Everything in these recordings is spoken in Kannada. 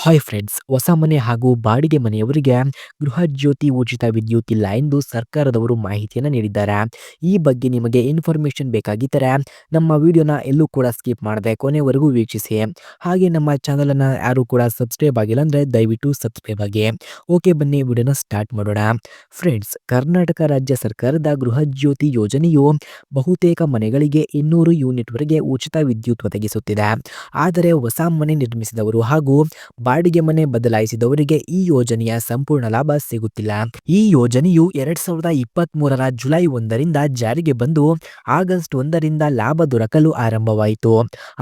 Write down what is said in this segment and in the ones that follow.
ಹಾಯ್ ಫ್ರೆಂಡ್ಸ್, ಹೊಸ ಮನೆ ಹಾಗೂ ಬಾಡಿಗೆ ಮನೆಯವರಿಗೆ ಗೃಹಜ್ಯೋತಿ ಉಚಿತ ವಿದ್ಯುತ್ ಇಲ್ಲ ಎಂದು ಸರ್ಕಾರದವರು ಮಾಹಿತಿಯನ್ನು ನೀಡಿದ್ದಾರೆ. ಈ ಬಗ್ಗೆ ನಿಮಗೆ ಇನ್ಫಾರ್ಮೇಷನ್ ಬೇಕಾಗಿದ್ದರೆ ನಮ್ಮ ವಿಡಿಯೋನ ಎಲ್ಲೂ ಕೂಡ ಸ್ಕಿಪ್ ಮಾಡದೆ ಕೊನೆವರೆಗೂ ವೀಕ್ಷಿಸಿ. ಹಾಗೆ ನಮ್ಮ ಚಾನಲನ್ನು ಯಾರು ಕೂಡ ಸಬ್ಸ್ಕ್ರೈಬ್ ಆಗಿಲ್ಲ ಅಂದರೆ ದಯವಿಟ್ಟು ಸಬ್ಸ್ಕ್ರೈಬ್ ಆಗಿ. ಓಕೆ, ಬನ್ನಿ ವಿಡಿಯೋನ ಸ್ಟಾರ್ಟ್ ಮಾಡೋಣ. ಫ್ರೆಂಡ್ಸ್, ಕರ್ನಾಟಕ ರಾಜ್ಯ ಸರ್ಕಾರದ ಗೃಹಜ್ಯೋತಿ ಯೋಜನೆಯು ಬಹುತೇಕ ಮನೆಗಳಿಗೆ 200 ಯೂನಿಟ್ವರೆಗೆ ಉಚಿತ ವಿದ್ಯುತ್ ಒದಗಿಸುತ್ತಿದೆ. ಆದರೆ ಹೊಸ ಮನೆ ನಿರ್ಮಿಸಿದವರು ಹಾಗೂ ಬಾಡಿಗೆ ಮನೆ ಬದಲಾಯಿಸಿದವರಿಗೆ ಈ ಯೋಜನೆಯ ಸಂಪೂರ್ಣ ಲಾಭ ಸಿಗುತ್ತಿಲ್ಲ. ಈ ಯೋಜನೆಯು 2023ರ ಜುಲೈ 1ರಿಂದ ಜಾರಿಗೆ ಬಂದು ಆಗಸ್ಟ್ 1ರಿಂದ ಲಾಭ ದೊರಕಲು ಆರಂಭವಾಯಿತು.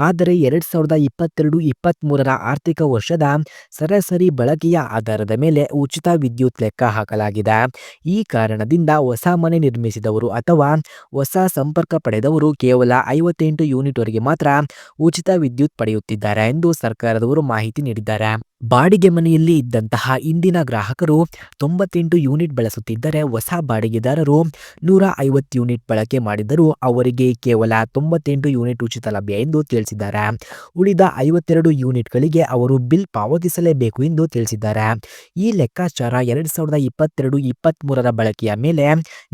ಆದರೆ 2022-23ರ ಆರ್ಥಿಕ ವರ್ಷದ ಸರಾಸರಿ ಬಳಕೆಯ ಆಧಾರದ ಮೇಲೆ ಉಚಿತ ವಿದ್ಯುತ್ ಲೆಕ್ಕ ಹಾಕಲಾಗಿದೆ. ಈ ಕಾರಣದಿಂದ ಹೊಸ ಮನೆ ನಿರ್ಮಿಸಿದವರು ಅಥವಾ ಹೊಸ ಸಂಪರ್ಕ ಪಡೆದವರು ಕೇವಲ 58 ಯೂನಿಟ್ವರೆಗೆ ಮಾತ್ರ ಉಚಿತ ವಿದ್ಯುತ್ ಪಡೆಯುತ್ತಿದ್ದಾರೆ ಎಂದು ಸರ್ಕಾರದವರು ಮಾಹಿತಿ ನೀಡಿದ್ದಾರೆ. ಬಾಡಿಗೆ ಮನೆಯಲ್ಲಿ ಇದ್ದಂತಹ ಇಂದಿನ ಗ್ರಾಹಕರು 98 ಯೂನಿಟ್ ಬಳಸುತ್ತಿದ್ದರೆ ಹೊಸ ಬಾಡಿಗೆದಾರರು 150 ಯೂನಿಟ್ ಬಳಕೆ ಮಾಡಿದರೂ ಅವರಿಗೆ ಕೇವಲ 98 ಯೂನಿಟ್ ಉಚಿತ ಲಭ್ಯ ಎಂದು ತಿಳಿಸಿದ್ದಾರೆ. ಉಳಿದ 52 ಯೂನಿಟ್ಗಳಿಗೆ ಅವರು ಬಿಲ್ ಪಾವತಿಸಲೇಬೇಕು ಎಂದು ತಿಳಿಸಿದ್ದಾರೆ. ಈ ಲೆಕ್ಕಾಚಾರ 2022-23ರ ಬಳಕೆಯ ಮೇಲೆ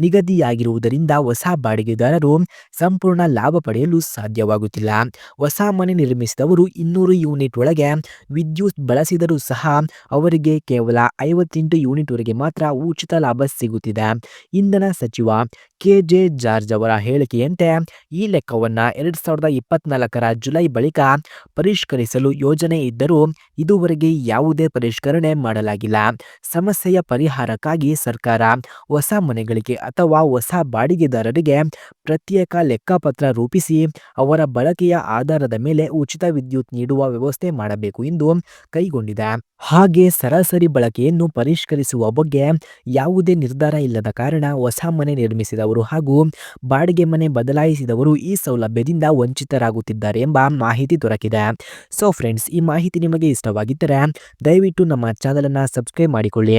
ನಿಗದಿಯಾಗಿರುವುದರಿಂದ ಹೊಸ ಬಾಡಿಗೆದಾರರು ಸಂಪೂರ್ಣ ಲಾಭ ಪಡೆಯಲು ಸಾಧ್ಯವಾಗುತ್ತಿಲ್ಲ. ಹೊಸ ಮನೆ ನಿರ್ಮಿಸಿದವರು 200 ಯೂನಿಟ್ ಒಳಗೆ ವಿದ್ಯುತ್ ಬಳಸಿದರೂ ಸಹ ಅವರಿಗೆ ಕೇವಲ 58 ಯೂನಿಟ್ವರೆಗೆ ಮಾತ್ರ ಉಚಿತ ಲಾಭ ಸಿಗುತ್ತಿದೆ. ಇಂಧನ ಸಚಿವ ಕೆ.ಜೆ. ಜಾರ್ಜ್ ಅವರ ಹೇಳಿಕೆಯಂತೆ ಈ ಲೆಕ್ಕವನ್ನು 2024ರ ಜುಲೈ ಬಳಿಕ ಪರಿಷ್ಕರಿಸಲು ಯೋಜನೆ ಇದ್ದರೂ ಇದುವರೆಗೆ ಯಾವುದೇ ಪರಿಷ್ಕರಣೆ ಮಾಡಲಾಗಿಲ್ಲ. ಸಮಸ್ಯೆಯ ಪರಿಹಾರಕ್ಕಾಗಿ ಸರ್ಕಾರ ಹೊಸ ಮನೆಗಳಿಗೆ ಅಥವಾ ಹೊಸ ಬಾಡಿಗೆದಾರರಿಗೆ ಪ್ರತ್ಯೇಕ ಲೆಕ್ಕಪತ್ರ ರೂಪಿಸಿ ಅವರ ಬಳಕೆಯ ಆಧಾರದ ಮೇಲೆ ಉಚಿತ ವಿದ್ಯುತ್ ನೀಡುವ ವ್ಯವಸ್ಥೆ ಮಾಡಬೇಕು ಎಂದು ಕೈಗೊಂಡಿದೆ. ಹಾಗೆ ಸರಾಸರಿ ಬಳಕೆಯನ್ನು ಪರಿಷ್ಕರಿಸುವ ಬಗ್ಗೆ ಯಾವುದೇ ನಿರ್ಧಾರ ಇಲ್ಲದ ಕಾರಣ ಹೊಸ ಮನೆ ನಿರ್ಮಿಸಿದವರು ಹಾಗೂ ಬಾಡಿಗೆ ಮನೆ ಬದಲಾಯಿಸಿದವರು ಈ ಸೌಲಭ್ಯದಿಂದ ವಂಚಿತರಾಗುತ್ತಿದ್ದಾರೆ ಎಂಬ ಮಾಹಿತಿ ದೊರಕಿದೆ. ಸೊ ಫ್ರೆಂಡ್ಸ್, ಈ ಮಾಹಿತಿ ನಿಮಗೆ ಇಷ್ಟವಾಗಿದ್ದರೆ ದಯವಿಟ್ಟು ನಮ್ಮ ಚಾನಲನ್ನು ಸಬ್ಸ್ಕ್ರೈಬ್ ಮಾಡಿಕೊಳ್ಳಿ.